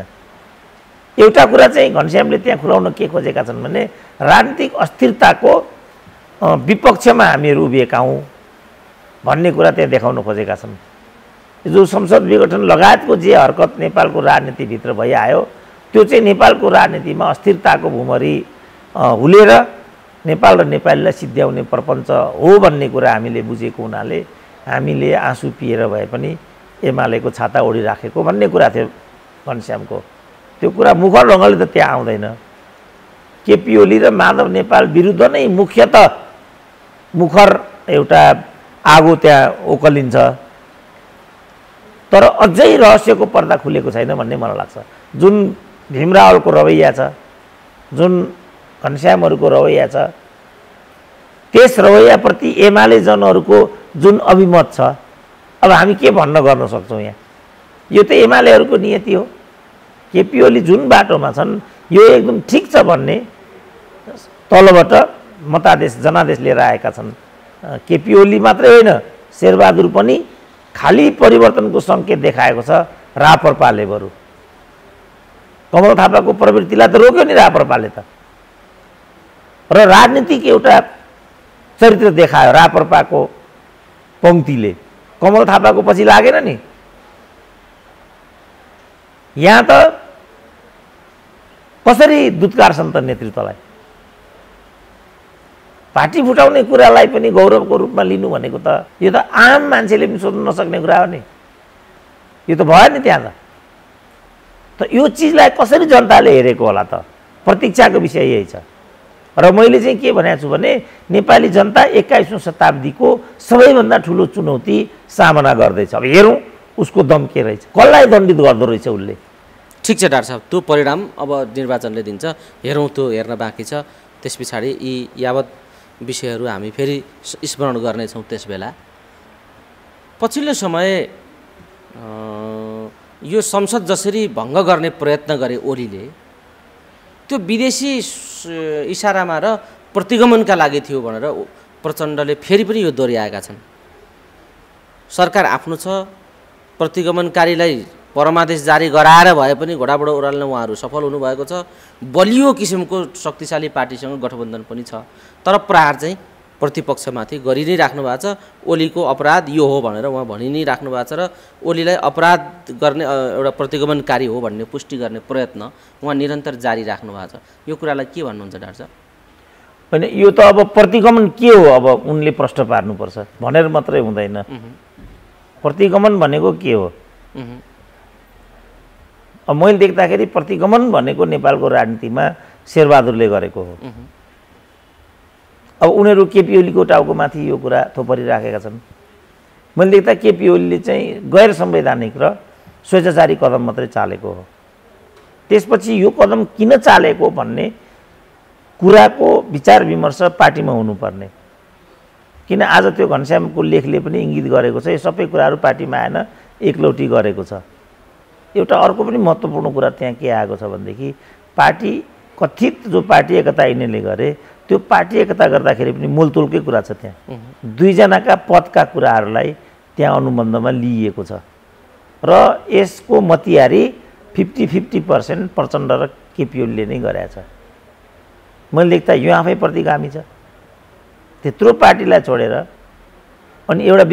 एउटा कुरा चाहिँ घनश्यामले त्यहाँ खुलाउन के खोजेका छन् भने राजनीतिक अस्थिरताको विपक्षमा हामीहरू उभिएका हौँ भन्ने कुरा त्यहाँ देखाउन खोजेका छन्। जो संसद विघटन लगायतको जे हरकत नेपालको राजनीतिभित्र भइआयो त्यो चाहिँ नेपालको राजनीतिमा अस्थिरताको भुमरी हुलेर नेपाल र नेपालीलाई सिद्ध्याउने प्रपञ्च हो भन्ने कुरा हामीले बुझेको हुनाले हामीले आँसु पिएर भए पनि एमालेको छाता ओढिराखेको भन्ने कुरा थियो घनश्यामको। त्यो कुरा मुखर ढङ्गले त त्यहाँ आउँदैन। केपी ओली र माधव नेपाल विरुद्ध नै मुख्यतः मुखर एउटा आगो त्यहाँ ओकलिन्छ। तर अझै रहस्यको पर्दा खुलेको छैन भन्ने मलाई लाग्छ। जुन भीमरावलको रवैया छ, जुन घनश्यामहरूको रवैया छ, त्यस रवैयाप्रति एमाले जनहरूको जुन अभिमत छ, अब हामी के भन्न गर्न सक्छौँ यहाँ? यो त एमालेहरूको नियति हो। केपी ओली जुन बाटोमा छन् यो एकदम ठिक छ भन्ने तलबाट मतादेश जनादेश लिएर आएका छन्। केपी ओली मात्रै होइन, शेरबहादुर पनि खाली परिवर्तनको सङ्केत देखाएको छ राप्रपाले। बरु कमल थापाको प्रवृत्तिलाई त रोक्यो नि राप्रपाले त, र राजनीतिक एउटा चरित्र देखायो राप्रपाको पङ्क्तिले। कमल थापाको पछि लागेन नि। यहाँ त कसरी दुत्कार त नेतृत्वलाई? पार्टी फुटाउने कुरालाई पनि गौरवको रूपमा लिनु भनेको त यो त आम मान्छेले पनि सोध्न नसक्ने कुरा हो नि। यो त भयो नि त्यहाँ त यो चिजलाई कसरी जनताले हेरेको होला त? प्रतीक्षाको विषय यही छ। र मैले चाहिँ के भनेको छु भने नेपाली जनता 21औं शताब्दीको सबैभन्दा ठुलो चुनौती सामना गर्दैछ। अब हेरौँ उसको दम के रहेछ, कसलाई दण्डित गर्दो रहेछ उसले। ठिक छ डाक्टर साहब, त्यो परिणाम अब निर्वाचनले दिन्छ, हेरौँ, त्यो हेर्न बाँकी छ। त्यस पछाडि यी यावत विषयहरू हामी फेरि स्मरण गर्नेछौँ। त्यस बेला पछिल्लो समय यो संसद जसरी भङ्ग गर्ने प्रयत्न गरे ओलीले, त्यो विदेशी इसारामा र प्रतिगमनका लागि थियो भनेर प्रचण्डले फेरि पनि यो दोहोऱ्याएका छन्। सरकार आफ्नो छ, प्रतिगमनकारीलाई परमादेश जारी गराएर भए पनि घोडाबाट ओह्राल्न उहाँहरू सफल हुनुभएको छ। बलियो किसिमको शक्तिशाली पार्टीसँग गठबन्धन पनि छ। तर प्रहार चाहिँ प्रतिपक्षमाथि गरि नै राख्नु भएको छ। ओलीको अपराध यो हो भनेर उहाँ भनि नै राख्नु भएको छ र ओलीलाई अपराध गर्ने एउटा प्रतिगमनकारी हो भन्ने पुष्टि गर्ने प्रयत्न उहाँ निरन्तर जारी राख्नु भएको छ। यो कुरालाई के भन्नुहुन्छ डाक्टर साहब? होइन, यो त अब प्रतिगमन के हो अब उनले प्रश्न पार्नुपर्छ भनेर मात्रै हुँदैन। प्रतिगमन भनेको के हो? अब मैले देख्दाखेरि प्रतिगमन भनेको नेपालको राजनीतिमा शेरबहादुरले गरेको हो। अब उनीहरू केपी ओलीको टाउकोमाथि यो कुरा थोपरिराखेका छन्। मैले देख्दा केपी ओलीले चाहिँ गैर संवैधानिक र स्वेच्छाचारी कदम मात्रै चालेको हो। त्यसपछि यो कदम किन चालेको भन्ने कुराको विचार विमर्श पार्टीमा हुनुपर्ने। किन आज त्यो घनश्यामको लेखले पनि इङ्गित गरेको छ यो सबै कुराहरू पार्टीमा आएन, एकलौटी गरेको छ। एउटा अर्को पनि महत्त्वपूर्ण कुरा त्यहाँ के आएको छ भनेदेखि पार्टी कथित जो पार्टी एकता यिनीहरूले गरे त्यो पार्टी एकता गर्दाखेरि पनि मोलतोलकै कुरा छ। त्यहाँ दुईजनाका पदका कुराहरूलाई त्यहाँ अनुबन्धमा लिइएको छ र यसको मतियारी 50-50% प्रचण्ड र केपी ओलीले नै गरेछ। मैले देख्दा यो आफै प्रतिगामी छ। त्यत्रो पार्टीलाई छोडेर अनि एउटा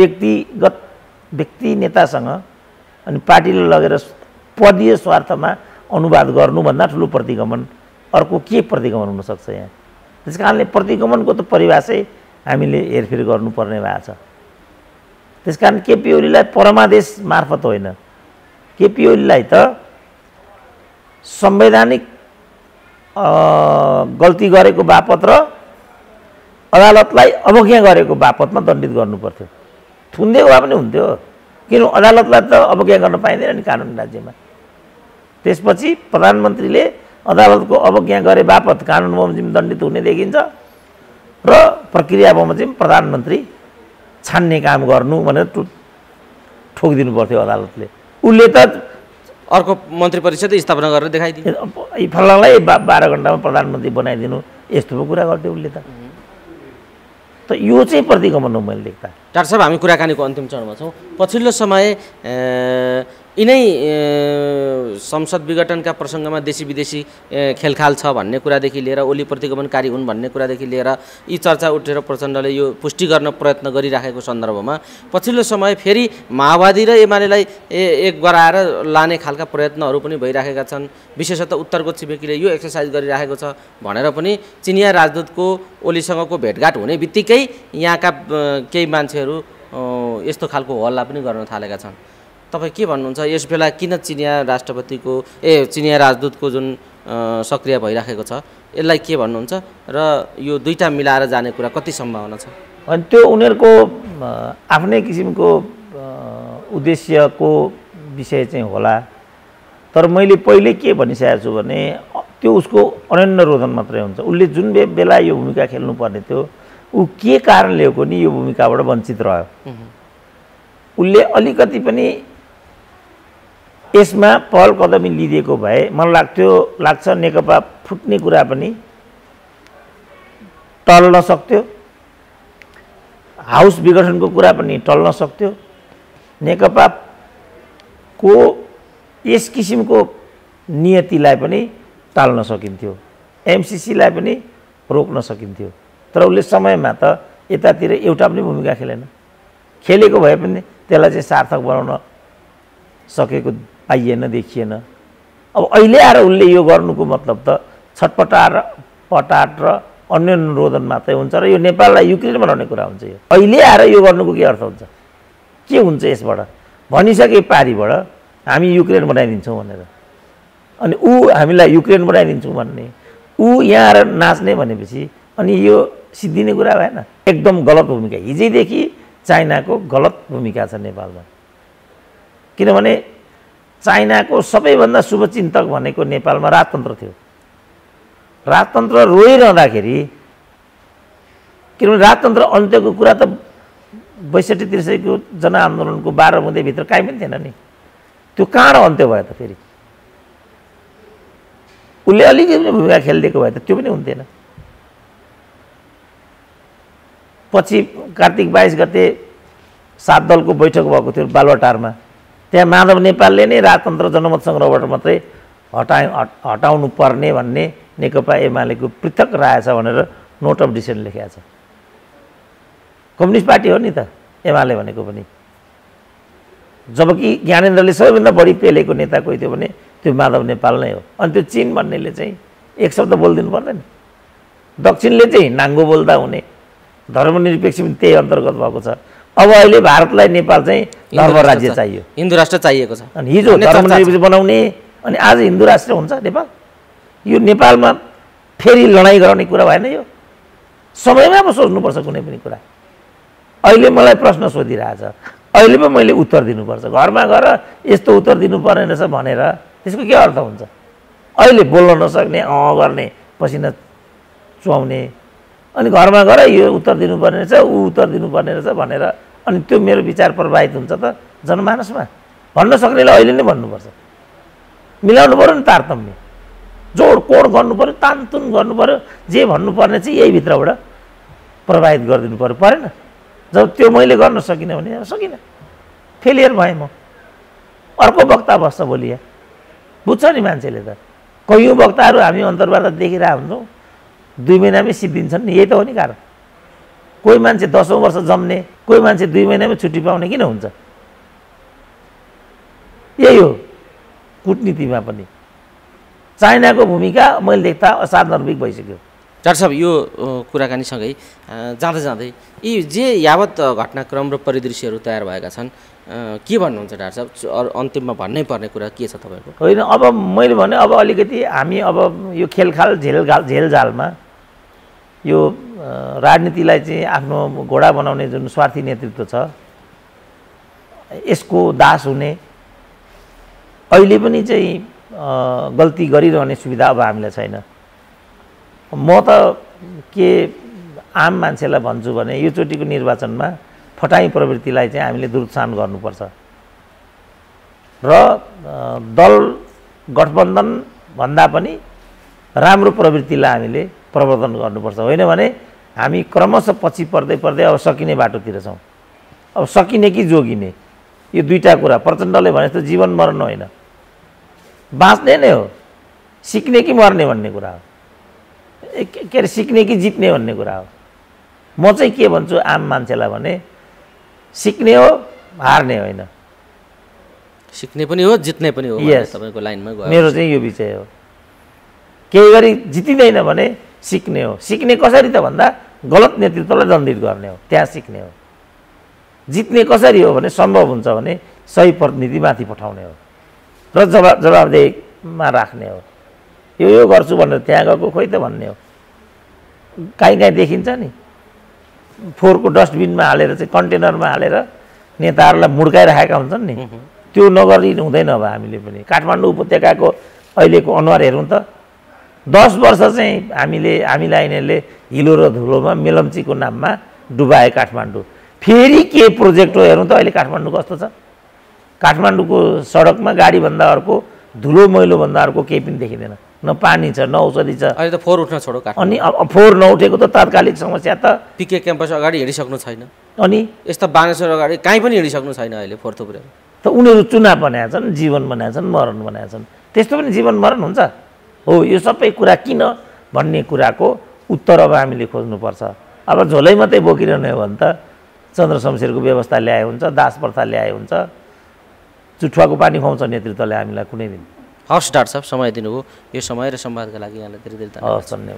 व्यक्ति नेतासँग अनि पार्टीले लगेर पदीय स्वार्थमा अनुवाद गर्नुभन्दा ठुलो प्रतिगमन अर्को के प्रतिगमन हुनसक्छ यहाँ? त्यस कारणले प्रतिगमनको त परिभाषै हामीले हेरफेर गर्नुपर्ने भएको छ। त्यस कारण केपी ओलीलाई परमादेश मार्फत होइन, केपी ओलीलाई त संवैधानिक गल्ती गरेको बापत र अदालतलाई अवज्ञा गरेको बापतमा दण्डित गर्नुपर्थ्यो। थुनिदिएको भए पनि हुन्थ्यो, किन अदालतलाई त अवज्ञा गर्न पाइँदैन नि कानुनी राज्यमा। त्यसपछि प्रधानमन्त्रीले अदालतको अवज्ञा गरे बापत कानुन बमोजिम दण्डित हुने देखिन्छ र प्रक्रिया बमोजिम प्रधानमन्त्री छान्ने काम गर्नु भनेर ठोकिदिनु पर्थ्यो अदालतले। उसले त अर्को मन्त्री परिषद स्थापना गरेर देखाइदियो, फलानालाई 12 घण्टामा प्रधानमन्त्री बनाइदिनु, यस्तो पो कुरा गर्थ्यो उसले त यो चाहिँ प्रतिगमन हो मैले देख्दा। डाक्टर साहब, हामी कुराकानीको अन्तिम चरणमा छौँ। पछिल्लो समय यिनै संसद विघटनका प्रसङ्गमा देशी विदेशी खेलखाल छ भन्ने कुरादेखि लिएर ओली प्रतिगमनकारी हुन् भन्ने कुरादेखि लिएर यी चर्चा उठेर प्रचण्डले यो पुष्टि गर्न प्रयत्न गरिराखेको सन्दर्भमा पछिल्लो समय फेरि माओवादी र एमालेलाई एक गराएर लाने खालका प्रयत्नहरू पनि भइराखेका छन्। विशेषतः उत्तरको छिमेकीले यो एक्सर्साइज गरिराखेको छ भनेर पनि चिनिया राजदूतको ओलीसँगको भेटघाट हुने बित्तिकै यहाँका केही मान्छेहरू यस्तो खालको हल्ला पनि गर्न थालेका छन्। तपाईँ के भन्नुहुन्छ यस बेला किन चिनिया राष्ट्रपतिको चिनिया राजदूतको जुन सक्रिय भइराखेको छ यसलाई के भन्नुहुन्छ र यो दुईटा मिलाएर जाने कुरा कति सम्भावना छ? अनि त्यो उनीहरूको आफ्नै किसिमको उद्देश्यको विषय चाहिँ होला। तर मैले पहिले के भनिसकेको छु भने त्यो उसको अनन्य रोदन मात्रै हुन्छ। उसले जुन बेला यो भूमिका खेल्नुपर्ने थियो ऊ के कारणले हो नि यो भूमिकाबाट वञ्चित रह्यो। उसले अलिकति पनि यसमा पहल कदमी लिदिएको भए मलाई लाग्छ नेकपा फुट्ने कुरा पनि टल्न सक्थ्यो, हाउस विघटनको कुरा पनि टल्न सक्थ्यो, नेकपाको यस किसिमको नियतिलाई पनि टाल्न सकिन्थ्यो, एमसीसीलाई पनि रोक्न सकिन्थ्यो। तर उसले समयमा त यतातिर एउटा पनि भूमिका खेलेन। खेलेको भए पनि त्यसलाई चाहिँ सार्थक बनाउन सकेको पाइएन, देखिएन। अब अहिले आएर उसले यो गर्नुको मतलब त छटपटाट र अन्य अनुरोधन मात्रै हुन्छ र यो नेपाललाई युक्रेन बनाउने कुरा हुन्छ। यो अहिले आएर यो गर्नुको के अर्थ हुन्छ? के हुन्छ यसबाट? भनिसके पारिबाट हामी युक्रेन बनाइदिन्छौँ भनेर अनि ऊ हामीलाई युक्रेन बनाइदिन्छौँ भन्ने ऊ यहाँ आएर नाच्ने भनेपछि अनि यो सिद्धिने कुरा भएन। एकदम गलत भूमिका हिजैदेखि चाइनाको गलत भूमिका छ नेपालमा। किनभने चाइनाको सबैभन्दा शुभचिन्तक भनेको नेपालमा राजतन्त्र थियो। राजतन्त्र रोइरहँदाखेरि, किनभने राजतन्त्र अन्त्यको कुरा त 62-63 को जनआन्दोलनको 12 बुँदेभित्र काहीँ पनि थिएन नि। त्यो कहाँ अन्त्य भयो त? फेरि उसले अलिकति भूमिका खेलिदिएको भए त त्यो पनि हुन्थेन। पछि कार्तिक 22 गते 7 दलको बैठक भएको थियो बालुवाटारमा। त्यहाँ माधव नेपालले नै राजतन्त्र जनमत सङ्ग्रहबाट मात्रै हटाउनु पर्ने भन्ने नेकपा एमालेको पृथक राय छ भनेर नोट अफ डिसिसन लेखेको छ। कम्युनिस्ट पार्टी हो नि त एमाले भनेको पनि। जबकि ज्ञानेन्द्रले सबैभन्दा बढी पेलेको नेता कोही थियो भने त्यो माधव नेपाल नै हो। अनि त्यो चीन भन्नेले चाहिँ एक शब्द बोलिदिनु पर्दैन। दक्षिणले चाहिँ नाङ्गो बोल्दा हुने, धर्मनिरपेक्ष पनि त्यही अन्तर्गत भएको छ। अब अहिले भारतलाई नेपाल चाहिँ धर्म राज्य चाहियो, हिन्दू राष्ट्र चाहिएको छ। अनि हिजो धर्मनिरपेक्ष बनाउने अनि आज हिन्दू राष्ट्र हुन्छ नेपाल। यो नेपालमा फेरि लडाइँ गराउने कुरा भएन। यो समयमा पो सोच्नुपर्छ कुनै पनि कुरा। अहिले मलाई प्रश्न सोधिरहेछ, अहिले पो मैले उत्तर दिनुपर्छ। घरमा गएर यस्तो उत्तर दिनुपर्ने रहेछ भनेर त्यसको के अर्थ हुन्छ? अहिले बोल्न नसक्ने, गर्ने, पसिना चुहाउने, अनि घरमा गएर यो उत्तर दिनुपर्ने रहेछ, ऊ उत्तर दिनुपर्ने रहेछ भनेर अनि त्यो मेरो विचार प्रभावित हुन्छ त जनमानसमा? भन्न सक्नेले अहिले नै भन्नुपर्छ। मिलाउनु पऱ्यो नि तारतम्य, जोड कोड गर्नु पऱ्यो, तानतुन गर्नु पऱ्यो, जे भन्नुपर्ने चाहिँ यही भित्रबाट प्रभावित गरिदिनु पऱ्यो। परेन? जब त्यो मैले गर्न सकिनँ भने सकिनँ, फेलियर भएँ म। अर्को वक्ता बस्छ भोलि यहाँ, बुझ्छ नि मान्छेले त। कैयौँ वक्ताहरू हामी अन्तर्वार्ता देखिरहेको हुन्छौँ, 2 महिनामै सिद्धिन्छन् नि। यही त हो नि कारण। कोही मान्छे 10औँ वर्ष जम्ने, कोही मान्छे 2 महिनामै छुट्टी पाउने किन हुन्छ? यही हो कुटनीतिमा पनि। चाइनाको भूमिका मैले देख्दा असाधारण भइसक्यो। डाक्टर साहब, यो कुराकानीसँगै जाँदै जाँदै यी जे यावत घटनाक्रम र परिदृश्यहरू तयार भएका छन्, के भन्नुहुन्छ डाक्टर साहब? अन्तिममा भन्नै पर्ने कुरा के छ तपाईँको? होइन, अब मैले भने अब अलिकति हामी अब यो खेलखाल झेलझालमा यो राजनीतिलाई चाहिँ आफ्नो घोडा बनाउने जुन स्वार्थी नेतृत्व छ, यसको दास हुने, अहिले पनि चाहिँ गल्ती गरिरहने सुविधा अब हामीलाई छैन। म त के आम मान्छेलाई भन्छु भने योचोटिको निर्वाचनमा फटाई प्रवृत्तिलाई चाहिँ हामीले दुरुत्सान गर्नुपर्छ र दल गठबन्धन भन्दा पनि राम्रो प्रवृत्तिलाई हामीले प्रवर्धन गर्नुपर्छ। होइन भने हामी क्रमशः पछि पर्दै पर्दै अब सकिने बाटोतिर छौँ। अब सकिने कि जोगिने, यो दुईटा कुरा। प्रचण्डले भने जस्तो जीवन मर्नु होइन, बाँच्ने नै हो, सिक्ने कि मर्ने भन्ने कुरा हो। के अरे सिक्ने कि जित्ने भन्ने कुरा हो। म चाहिँ के भन्छु आम मान्छेलाई भने सिक्ने हो, हार्ने होइन। सिक्ने पनि हो, जित्ने पनि हो। तपाईँको लाइनमा गयो। मेरो चाहिँ यो विषय हो। केही गरी जितिँदैन भने सिक्ने हो। सिक्ने कसरी त भन्दा गलत नेतृत्वलाई दण्डित गर्ने हो, त्यहाँ सिक्ने हो। जित्ने कसरी हो भने सम्भव हुन्छ भने सही प्रतिनिधि माथि पठाउने हो र जवाबदेहीमा राख्ने हो। यो गर्छु भनेर त्यहाँ गएको खोइ त भन्ने हो। काहीँ देखिन्छ नि, फोहोरको डस्टबिनमा हालेर चाहिँ कन्टेनरमा हालेर नेताहरूलाई मुड्काइराखेका हुन्छन् नि, त्यो नगरी हुँदैन। अब हामीले पनि काठमाडौँ उपत्यकाको अहिलेको अनुहार हेरौँ त। 10 वर्ष चाहिँ हामीलाई यिनीहरूले हिलो र धुलोमा मेलम्चीको नाममा डुबाए काठमाडौँ। फेरि के प्रोजेक्ट हो हेरौँ त अहिले काठमाडौँ कस्तो छ। काठमाडौँको सडकमा गाडीभन्दा अर्को, धुलो मैलोभन्दा अर्को केही पनि देखिँदैन। न पानी छ, न औषधि छ। अहिले त फोहोर उठ्न छोडो काठमाडौँ। अनि अब फोहोर नउठेको त तात्कालिक समस्या त पिके क्याम्पस अगाडि हिँडिसक्नु छैन। अनि यस्ता बानेश्वर अगाडि कहीँ पनि हिँडिसक्नु छैन अहिले फोहोर थुप्रेर। त उनीहरू चुनाव बनाएका छन्, जीवन बनाएका छन्, मरण बनाएका छन्। त्यस्तो पनि जीवन मरण हुन्छ हो। यो सबै कुरा किन भन्ने कुराको उत्तर अब हामीले खोज्नुपर्छ। अब झोलै मात्रै बोकिरहने हो भने त चन्द्र शमशेरको व्यवस्था ल्याए हुन्छ, दास प्रथा ल्याए हुन्छ, चुठुवाको पानी खुवाउँछ नेतृत्वले हामीलाई कुनै दिन। हवस् डाक्टर साहब, समय दिनुभयो। यो समय र संवादका लागि यहाँलाई धेरै धेरै धन्यवाद। हवस्, धन्यवाद।